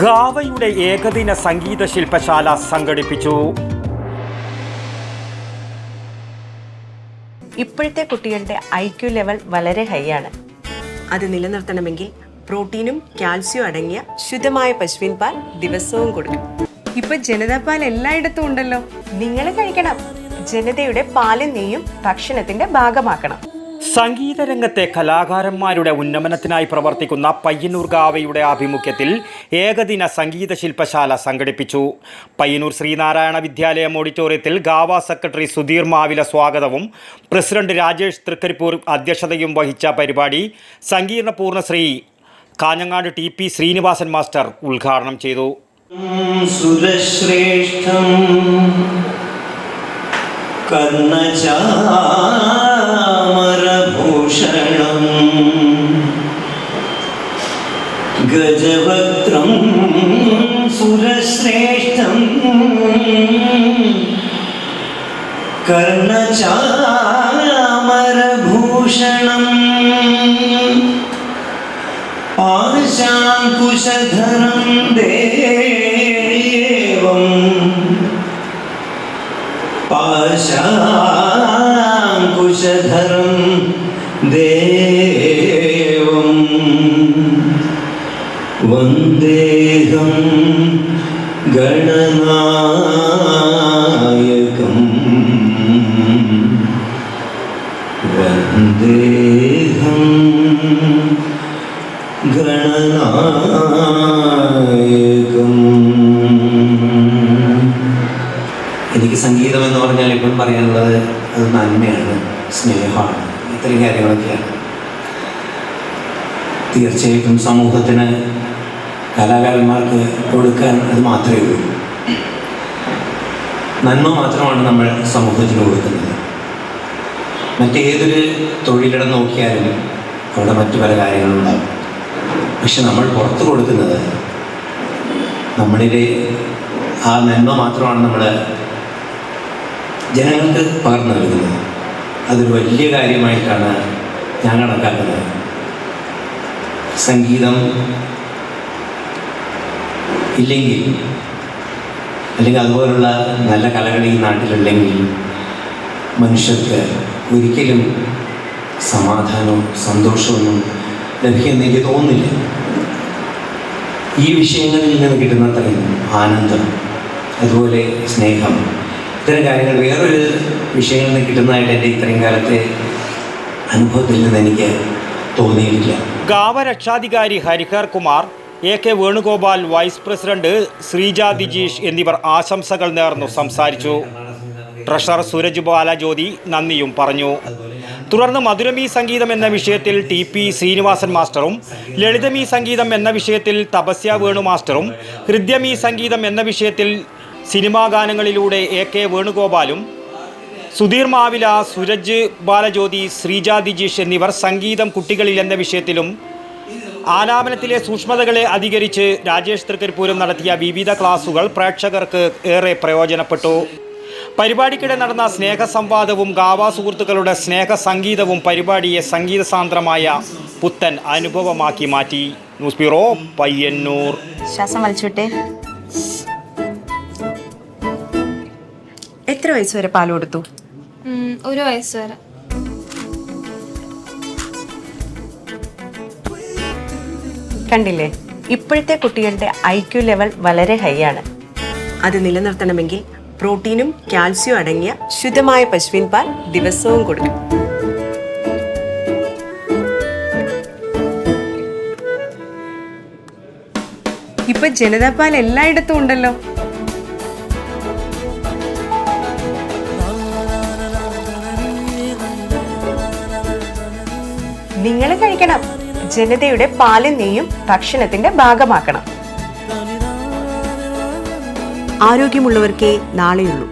ഗാവയുടെ ഏകദിന സംഗീത ശില്പശാല സംഘടിപ്പിച്ചു. ഇപ്പോഴത്തെ കുട്ടികളുടെ IQ ലെവൽ വളരെ ഹൈ ആണ്. അത് നിലനിർത്തണമെങ്കിൽ പ്രോട്ടീനും കാൽസ്യവും അടങ്ങിയ ശുദ്ധമായ പശുവിൻ പാൽ ദിവസവും കൊടുക്കും. ഇപ്പൊ ജനതാ പാൽ എല്ലായിടത്തും ഉണ്ടല്ലോ. നിങ്ങൾ കഴിക്കണം. ജനതയുടെ പാലും നെയ്യും ഭക്ഷണത്തിന്റെ ഭാഗമാക്കണം. സംഗീത രംഗത്തെ കലാകാരന്മാരുടെ ഉന്നമനത്തിനായി പ്രവർത്തിക്കുന്ന പയ്യന്നൂർ ഗാവയുടെ ആഭിമുഖ്യത്തിൽ ഏകദിന സംഗീത ശില്പശാല സംഘടിപ്പിച്ചു. പയ്യന്നൂർ ശ്രീനാരായണ വിദ്യാലയം ഓഡിറ്റോറിയത്തിൽ ഗാവ സെക്രട്ടറി സുധീർ മാവില സ്വാഗതവും പ്രസിഡന്റ് രാജേഷ് തൃക്കരിപ്പൂർ അധ്യക്ഷതയും വഹിച്ച പരിപാടി സങ്കീർണ പൂർണ്ണശ്രീ കാഞ്ഞങ്ങാട് TP ശ്രീനിവാസൻ മാസ്റ്റർ ഉദ്ഘാടനം ചെയ്തു. കർണചാമരഭൂഷണം ഗജവക്ത്രം സുരശ്രേഷ്ഠം കർണചാമരഭൂഷണം പാശാങ്കുശധരം ദേവം പാശാങ്കുശധരം ദേവം വന്ദേഹം ഗണനായകം വന്ദേഹം ഗണനായകം. എനിക്ക് സംഗീതം എന്ന് പറഞ്ഞാൽ ഇപ്പം പറയാനുള്ളത് അത് നന്മയാണ്, സ്നേഹമാണ്, ഇത്രയും കാര്യങ്ങളൊക്കെയാണ്. തീർച്ചയായിട്ടും സമൂഹത്തിന് കലാകാരന്മാർക്ക് കൊടുക്കാൻ അത് മാത്രമേ ഉള്ളൂ. നന്മ മാത്രമാണ് നമ്മൾ സമൂഹത്തിന് കൊടുക്കുന്നത്. മറ്റേതൊരു തൊഴിലിടം നോക്കിയാലും അവിടെ മറ്റു പല കാര്യങ്ങളുണ്ടാകും. പക്ഷെ നമ്മൾ പുറത്ത് കൊടുക്കുന്നത് നമ്മളിലെ ആ നന്മ മാത്രമാണ് നമ്മൾ ജനങ്ങൾക്ക് പകർന്നു നൽകുന്നത്. അതൊരു വലിയ കാര്യമായിട്ടാണ് ഞാൻ കണക്കാക്കുന്നത്. സംഗീതം ഇല്ലെങ്കിൽ അല്ലെങ്കിൽ അതുപോലുള്ള നല്ല കലകൾ ഈ നാട്ടിലില്ലെങ്കിൽ മനുഷ്യർക്ക് ഒരിക്കലും സമാധാനവും സന്തോഷമൊന്നും ലഭിക്കുമെന്ന് എനിക്ക് തോന്നുന്നില്ല. ഈ വിഷയങ്ങളിൽ നിന്ന് കിട്ടുന്ന അത്രയും ആനന്ദം, അതുപോലെ സ്നേഹം, ഇത്തരം കാര്യങ്ങൾ വേറൊരു വിഷയങ്ങളിൽ നിന്ന് കിട്ടുന്നതായിട്ട് എൻ്റെ ഇത്രയും കാലത്തെ അനുഭവത്തിൽ നിന്ന് എനിക്ക് തോന്നിയിട്ടില്ല. ഗാവ രക്ഷാധികാരി Harihar Kumar, AK Venugopal, vice president Sreeja Dijeesh എന്നിവർ ആശംസകൾ നേർന്നു സംസാരിച്ചു. ട്രഷറർ സൂരജ് ബാലജ്യോതി നന്ദിയും പറഞ്ഞു. തുടർന്ന് മധുരമീ സംഗീതം എന്ന വിഷയത്തിൽ TP ശ്രീനിവാസൻ മാസ്റ്ററും, ലളിതമീ സംഗീതം എന്ന വിഷയത്തിൽ തപസ്യ വേണു മാസ്റ്ററും, ഹൃദ്യമീ സംഗീതം എന്ന വിഷയത്തിൽ സിനിമാ ഗാനങ്ങളിലൂടെ AK വേണുഗോപാലും, സുധീർ മാവില, സൂരജ് ബാലജ്യോതി, ശ്രീജ ദിജീഷ് എന്നിവർ സംഗീതം കുട്ടികളിൽ എന്ന വിഷയത്തിലും ആലാപനത്തിലെ സൂക്ഷ്മതകളെ അധികരിച്ച് രാജേഷ് തൃക്കരിപ്പൂരും നടത്തിയ വിവിധ ക്ലാസുകൾ പ്രേക്ഷകർക്ക് ഏറെ പ്രയോജനപ്പെട്ടു. പരിപാടിക്കിടെ നടന്ന സ്നേഹസംവാദവും ഗാവ സുഹൃത്തുക്കളുടെ സ്നേഹ സംഗീതവും പരിപാടിയെ സംഗീത സാന്ദ്രമായ പുത്തൻ അനുഭവമാക്കി മാറ്റി. News bureau, Payyanur. ശ്വാസം വലിച്ചോട്ടെ. എത്ര വയസ്സ് വരെ പാൽ കൊടുത്തു? 1 വയസ്സ് വരെ. കണ്ടില്ലേ, ഇപ്പോഴത്തെ കുട്ടികളുടെ IQ ലെവൽ വളരെ ഹൈ ആണ്. അത് നിലനിർത്തണമെങ്കിൽ പ്രോട്ടീനും കാൽസ്യവും അടങ്ങിയ ശുദ്ധമായ പശുവിൻ പാൽ ദിവസവും കൊടുക്കും. ഇപ്പൊ ജനതാ പാൽ എല്ലായിടത്തും ഉണ്ടല്ലോ. നിങ്ങൾ കഴിക്കണം. ജനതയുടെ പാലും നെയ്യും ഭക്ഷണത്തിന്റെ ഭാഗമാക്കണം. ആരോഗ്യമുള്ളവർക്കേ നാളെയുള്ളൂ.